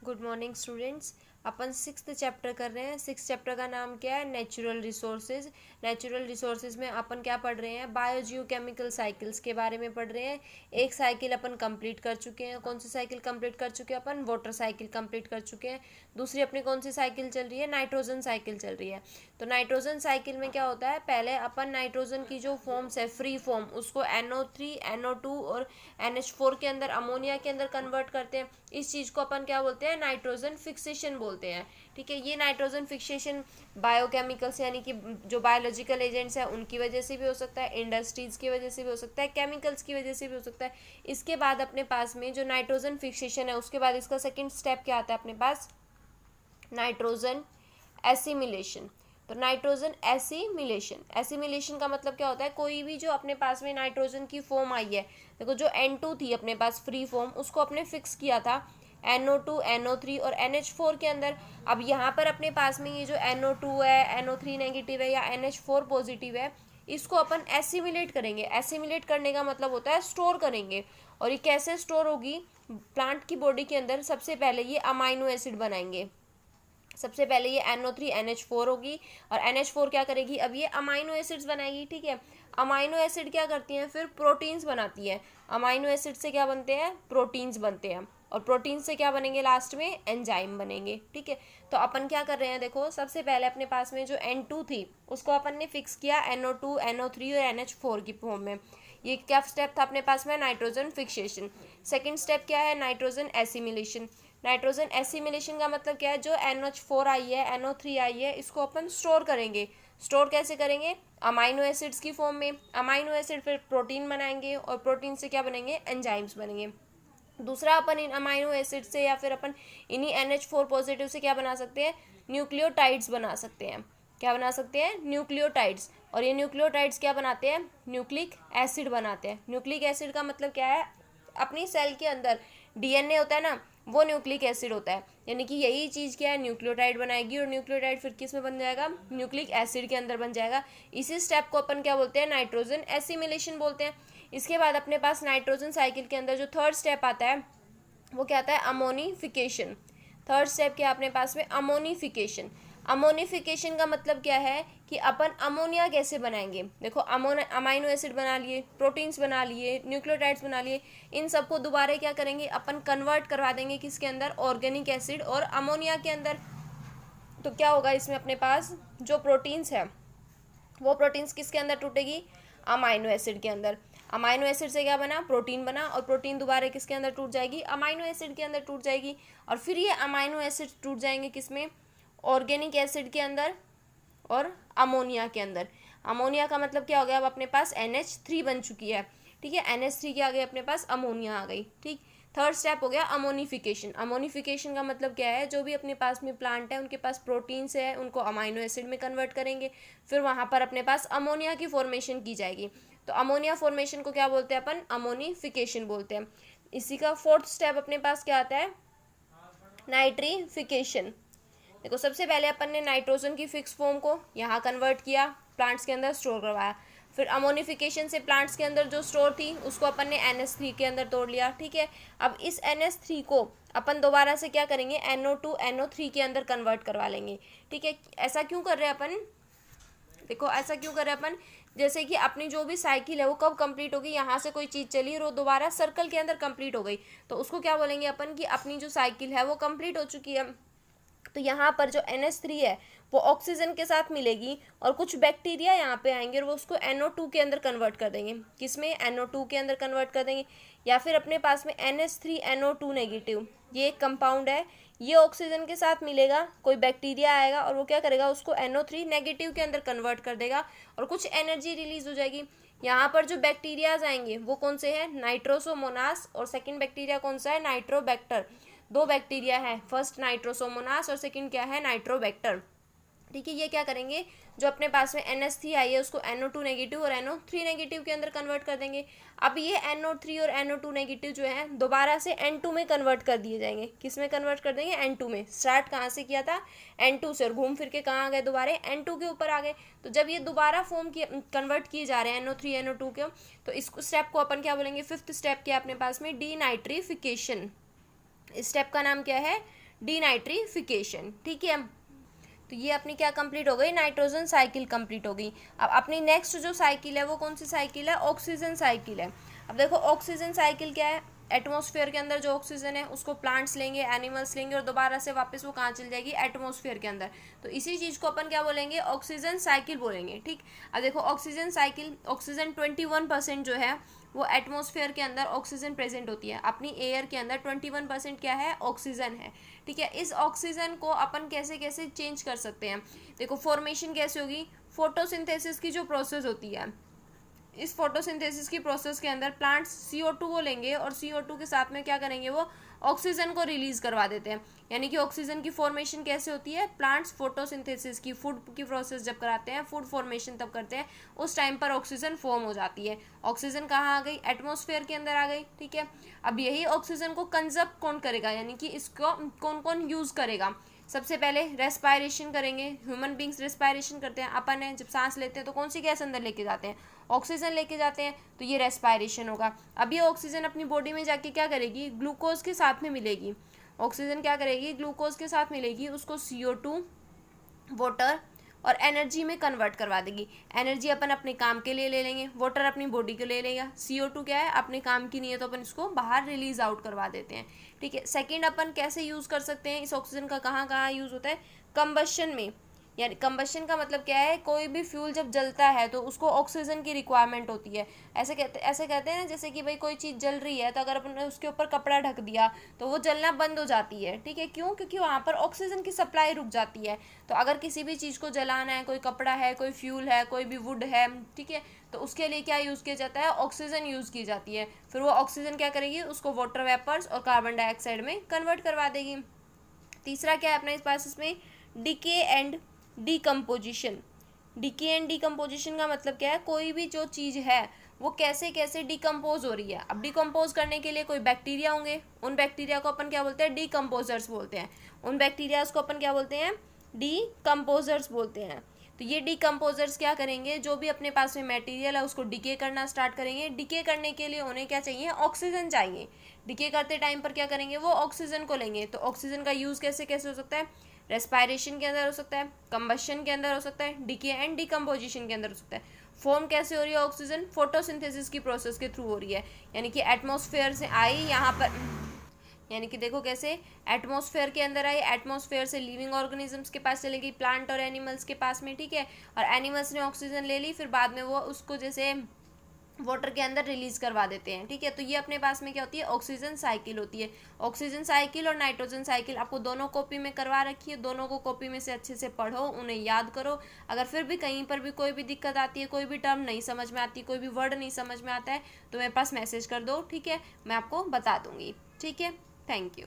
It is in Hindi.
Good morning students. अपन सिक्स्थ चैप्टर कर रहे हैं। सिक्स चैप्टर का नाम क्या है? Natural resources. नेचुरल रिसोर्सेज में अपन क्या पढ़ रहे हैं? बायोजियोकेमिकल साइकिल्स के बारे में पढ़ रहे हैं। एक साइकिल अपन कंप्लीट कर चुके हैं। कौन सी साइकिल कंप्लीट कर चुके हैं? अपन वाटर साइकिल कंप्लीट कर चुके हैं। दूसरी अपनी कौन सी साइकिल चल रही है? नाइट्रोजन साइकिल चल रही है। तो नाइट्रोजन साइकिल में क्या होता है? पहले अपन नाइट्रोजन की जो फॉर्म्स है फ्री फॉर्म, उसको NO3 NO2 और NH4 के अंदर, अमोनिया के अंदर कन्वर्ट करते हैं। इस चीज़ को अपन क्या बोलते हैं? नाइट्रोजन फिक्सेशन बोलते हैं। ठीक है, ये नाइट्रोजन फिक्सेशन बायोकेमिकल्स यानी कि जो बायोलॉजिकल एजेंट्स हैं उनकी वजह से भी हो सकता है, इंडस्ट्रीज की वजह से भी हो सकता है, केमिकल्स की वजह से भी हो सकता है। इसके बाद अपने पास में जो नाइट्रोजन फिक्सेशन है, उसके बाद इसका सेकेंड स्टेप क्या आता है अपने पास? Nitrogen assimilation. तो नाइट्रोजन एसिमिलेशन का मतलब क्या होता है? कोई भी जो अपने पास में नाइट्रोजन की फॉर्म आई है, देखो जो N2 थी अपने पास फ्री फॉर्म, उसको अपने फिक्स किया था NO2 NO3 और NH4 के अंदर। अब यहाँ पर अपने पास में ये जो NO2 है, NO3 नेगेटिव है या NH4 पॉजिटिव है, इसको अपन एसिमिलेट करेंगे। एसिमिलेट करने का मतलब होता है स्टोर करेंगे। और ये कैसे स्टोर होगी? प्लांट की बॉडी के अंदर सबसे पहले ये अमाइनो एसिड बनाएंगे। सबसे पहले ये NO3 NH4 होगी और NH4 क्या करेगी? अब ये अमाइनो एसिड्स बनाएगी। ठीक है, अमाइनो एसिड क्या करती हैं? फिर प्रोटीन्स बनाती हैं। अमाइनो एसिड से क्या बनते हैं? प्रोटीन्स बनते हैं। और प्रोटीन से क्या बनेंगे? लास्ट में एंजाइम बनेंगे। ठीक है, तो अपन क्या कर रहे हैं? देखो सबसे पहले अपने पास में जो N2 थी उसको अपन ने फिक्स किया NO2 NO3 और NH4 की फॉर्म में। ये क्या स्टेप था अपने पास में? Nitrogen fixation. सेकेंड स्टेप क्या है? Nitrogen assimilation. नाइट्रोजन एसिमिलेशन का मतलब क्या है? जो NH4 आई है, NO3 आई है, इसको अपन स्टोर करेंगे। स्टोर कैसे करेंगे? अमाइनो एसिड्स की फॉर्म में। अमाइनो एसिड फिर प्रोटीन बनाएंगे और प्रोटीन से क्या बनेंगे? एंजाइम्स बनेंगे। दूसरा, अपन इन अमाइनो एसिड से या फिर अपन इन्हीं NH4 पॉजिटिव से क्या बना सकते हैं? न्यूक्लियोटाइड्स बना सकते हैं। क्या बना सकते हैं? न्यूक्लियोटाइड्स। और ये न्यूक्लियोटाइड्स क्या बनाते हैं? न्यूक्लिक एसिड बनाते हैं। न्यूक्लिक एसिड का मतलब क्या है? अपनी सेल के अंदर DNA होता है ना, वो न्यूक्लिक एसिड होता है। यानी कि यही चीज़ क्या है? न्यूक्लियोटाइड बनाएगी और न्यूक्लियोटाइड फिर किस में बन जाएगा? न्यूक्लिक एसिड के अंदर बन जाएगा। इसी स्टेप को अपन क्या बोलते हैं? नाइट्रोजन एसिमिलेशन बोलते हैं। इसके बाद अपने पास नाइट्रोजन साइकिल के अंदर जो थर्ड स्टेप आता है वो क्या आता है? अमोनिफिकेशन। थर्ड स्टेप क्या अपने पास में? अमोनिफिकेशन। अमोनिफिकेशन का मतलब क्या है कि अपन अमोनिया कैसे बनाएंगे? देखो अमाइनो एसिड बना लिए, प्रोटीन्स बना लिए, न्यूक्लियोटाइड्स बना लिए, इन सबको दोबारा क्या करेंगे? अपन कन्वर्ट करवा देंगे किसके अंदर? ऑर्गेनिक एसिड और अमोनिया के अंदर। तो क्या होगा इसमें? अपने पास जो प्रोटीन्स है वो प्रोटीन्स किसके अंदर टूटेगी? अमाइनो एसिड के अंदर। अमाइनो एसिड से क्या बना? प्रोटीन बना और प्रोटीन दोबारा किसके अंदर टूट जाएगी? अमाइनो एसिड के अंदर टूट जाएगी। और फिर ये अमाइनो एसिड टूट जाएंगे किसमें? ऑर्गेनिक एसिड के अंदर और अमोनिया के अंदर। अमोनिया का मतलब क्या हो गया? अब अपने पास NH3 बन चुकी है। ठीक है, NH3 के आगे अपने पास अमोनिया आ गई। ठीक, थर्ड स्टेप हो गया अमोनिफिकेशन। अमोनिफिकेशन का मतलब क्या है? जो भी अपने पास में प्लांट है उनके पास प्रोटीन्स है, उनको अमाइनो एसिड में कन्वर्ट करेंगे, फिर वहाँ पर अपने पास अमोनिया की फॉर्मेशन की जाएगी। तो अमोनिया फॉर्मेशन को क्या बोलते हैं अपन? अमोनिफिकेशन बोलते हैं। इसी का फोर्थ स्टेप अपने पास क्या आता है? नाइट्रीफिकेशन। देखो सबसे पहले अपन ने नाइट्रोजन की फिक्स फॉर्म को यहाँ कन्वर्ट किया, प्लांट्स के अंदर स्टोर करवाया। फिर अमोनिफिकेशन से प्लांट्स के अंदर जो स्टोर थी उसको अपन ने NH3 के अंदर तोड़ लिया। ठीक है, अब इस NH3 को अपन दोबारा से क्या करेंगे? NO2 NO3 के अंदर कन्वर्ट करवा लेंगे। ठीक है, ऐसा क्यों कर रहे हैं अपन? देखो ऐसा क्यों कर रहे हैं अपन? जैसे कि अपनी जो भी साइकिल है वो कब कंप्लीट होगी? यहाँ से कोई चीज़ चली और वो दोबारा सर्कल के अंदर कंप्लीट हो गई, तो उसको क्या बोलेंगे अपन? कि अपनी जो साइकिल है वो कंप्लीट हो चुकी है। तो यहाँ पर जो NH3 है वो ऑक्सीजन के साथ मिलेगी और कुछ बैक्टीरिया यहाँ पे आएंगे और वो उसको NO2 के अंदर कन्वर्ट कर देंगे। किसमें? NO2 के अंदर कन्वर्ट कर देंगे। या फिर अपने पास में NH3 NO2 नेगेटिव, ये एक कंपाउंड है, ये ऑक्सीजन के साथ मिलेगा, कोई बैक्टीरिया आएगा और वो क्या करेगा? उसको NO3 नेगेटिव के अंदर कन्वर्ट कर देगा और कुछ एनर्जी रिलीज हो जाएगी। यहाँ पर जो बैक्टीरियाज आएंगे वो कौन से हैं? नाइट्रोसोमोनास, और सेकंड बैक्टीरिया कौन सा है? नाइट्रोबैक्टर। दो बैक्टीरिया है, फर्स्ट नाइट्रोसोमोनास और सेकंड क्या है? नाइट्रोबैक्टर। ठीक है, ये क्या करेंगे? जो अपने पास में NH3 आई है उसको NO2 नेगेटिव और NO3 नेगेटिव के अंदर कन्वर्ट कर देंगे। अब ये NO3 और NO2 नेगेटिव जो है दोबारा से N2 में कन्वर्ट कर दिए जाएंगे। किस में कन्वर्ट कर देंगे? N2 में। स्टार्ट कहाँ से किया था? N2 से, और घूम फिर के कहाँ आ गए? दोबारा N2 के ऊपर आ गए। तो जब ये दोबारा फॉर्म किए, कन्वर्ट किए जा रहे हैं NO3 NO2 के, तो इस स्टेप को अपन क्या बोलेंगे? फिफ्थ स्टेप क्या अपने पास में? डीनाइट्रीफिकेशन। इस स्टेप का नाम क्या है? डीनाइट्रिफिकेशन। ठीक है, तो ये अपनी क्या कंप्लीट हो गई, नाइट्रोजन साइकिल कंप्लीट हो गई। अब अपनी नेक्स्ट जो साइकिल है वो कौन सी साइकिल है, ऑक्सीजन साइकिल है। अब देखो ऑक्सीजन साइकिल क्या है, एटमॉस्फेयर के अंदर जो ऑक्सीजन है उसको प्लांट्स लेंगे, एनिमल्स लेंगे और दोबारा से वापस वो कहाँ चल जाएगी, एटमॉस्फेयर के अंदर। तो इसी चीज़ को अपन क्या बोलेंगे, ऑक्सीजन साइकिल बोलेंगे। ठीक, अब देखो ऑक्सीजन साइकिल, ऑक्सीजन 21% जो है वो एटमॉस्फेयर के अंदर ऑक्सीजन प्रेजेंट होती है, अपनी एयर के अंदर 21% क्या है, ऑक्सीजन है। ठीक है, इस ऑक्सीजन को अपन कैसे कैसे चेंज कर सकते हैं, देखो फॉर्मेशन कैसे होगी, फोटोसिंथेसिस की जो प्रोसेस होती है, इस फोटोसिंथेसिस की प्रोसेस के अंदर प्लांट्स CO2 को लेंगे और CO2 के साथ में क्या करेंगे, वो ऑक्सीजन को रिलीज करवा देते हैं। यानी कि ऑक्सीजन की फॉर्मेशन कैसे होती है, प्लांट्स फोटोसिंथेसिस की, फूड की प्रोसेस जब कराते हैं, फूड फॉर्मेशन तब करते हैं, उस टाइम पर ऑक्सीजन फॉर्म हो जाती है। ऑक्सीजन कहाँ आ गई, एटमॉस्फेयर के अंदर आ गई। ठीक है, अब यही ऑक्सीजन को कंजर्व कौन करेगा, यानी कि इसको कौन कौन यूज करेगा, सबसे पहले रेस्पायरेशन करेंगे, ह्यूमन बींग्स रेस्पायरेशन करते हैं, अपन है जब सांस लेते हैं तो कौन सी गैस अंदर लेके जाते हैं, ऑक्सीजन लेके जाते हैं, तो ये रेस्पायरेशन होगा। अब ये ऑक्सीजन अपनी बॉडी में जाके क्या करेगी, ग्लूकोज के साथ में मिलेगी, ऑक्सीजन क्या करेगी, ग्लूकोज के साथ मिलेगी, उसको CO2, वाटर और एनर्जी में कन्वर्ट करवा देगी। एनर्जी अपन अपने काम के लिए ले लेंगे, वाटर अपनी बॉडी के लिए लेगा, CO2 क्या है, अपने काम की नहीं है तो अपन इसको बाहर रिलीज आउट करवा देते हैं। ठीक है, सेकंड अपन कैसे यूज़ कर सकते हैं, इस ऑक्सीजन का कहाँ कहाँ यूज़ होता है, कंबशन में। यानी कंबशन का मतलब क्या है, कोई भी फ्यूल जब जलता है तो उसको ऑक्सीजन की रिक्वायरमेंट होती है। ऐसे कहते हैं ना, जैसे कि भाई कोई चीज़ जल रही है तो अगर अपन ने उसके ऊपर कपड़ा ढक दिया तो वो जलना बंद हो जाती है। ठीक है, क्यों, क्योंकि वहाँ पर ऑक्सीजन की सप्लाई रुक जाती है। तो अगर किसी भी चीज़ को जलाना है, कोई कपड़ा है, कोई फ्यूल है, कोई भी वुड है, ठीक है, तो उसके लिए क्या यूज़ किया जाता है, ऑक्सीजन यूज़ की जाती है। फिर वो ऑक्सीजन क्या करेगी, उसको वाटर वेपर्स और कार्बन डाइऑक्साइड में कन्वर्ट करवा देगी। तीसरा क्या है अपने इस पास, इसमें decay and decomposition. Decay and decomposition का मतलब क्या है, कोई भी जो चीज़ है वो कैसे कैसे डिकम्पोज हो रही है। अब डिकम्पोज करने के लिए कोई बैक्टीरिया होंगे, उन बैक्टीरिया को अपन क्या बोलते हैं, डिकम्पोजर्स बोलते हैं। उन बैक्टीरियाज को अपन क्या बोलते हैं, डिकम्पोजर्स बोलते हैं। तो ये डिकम्पोजर्स क्या करेंगे, जो भी अपने पास में मटेरियल है उसको डिके करना स्टार्ट करेंगे। डिके करने के लिए उन्हें क्या चाहिए, ऑक्सीजन चाहिए। डिके करते टाइम पर क्या करेंगे, वो ऑक्सीजन को लेंगे। तो ऑक्सीजन का यूज़ कैसे कैसे हो सकता है, रेस्पायरेशन के अंदर हो सकता है, कंबशन के अंदर हो सकता है, डिके एंड डिकम्पोजिशन के अंदर हो सकता है। फॉर्म कैसे हो रही है ऑक्सीजन, फोटोसिंथेसिस की प्रोसेस के थ्रू हो रही है। यानी कि एटमॉस्फेयर से आई यहाँ पर, यानी कि देखो कैसे एटमॉस्फेयर के अंदर आई, एटमॉस्फेयर से लिविंग ऑर्गेनिजम्स के पास चलेगी, प्लांट और एनिमल्स के पास में। ठीक है, और एनिमल्स ने ऑक्सीजन ले ली, फिर बाद में वो उसको जैसे वाटर के अंदर रिलीज करवा देते हैं। ठीक है, तो ये अपने पास में क्या होती है, ऑक्सीजन साइकिल होती है। ऑक्सीजन साइकिल और नाइट्रोजन साइकिल आपको दोनों कॉपी में करवा रखी है, दोनों को कॉपी में से अच्छे से पढ़ो, उन्हें याद करो। अगर फिर भी कहीं पर भी कोई भी दिक्कत आती है, कोई भी टर्म नहीं समझ में आती, कोई भी वर्ड नहीं समझ में आता है, तो मेरे पास मैसेज कर दो। ठीक है, मैं आपको बता दूंगी। ठीक है, थैंक यू।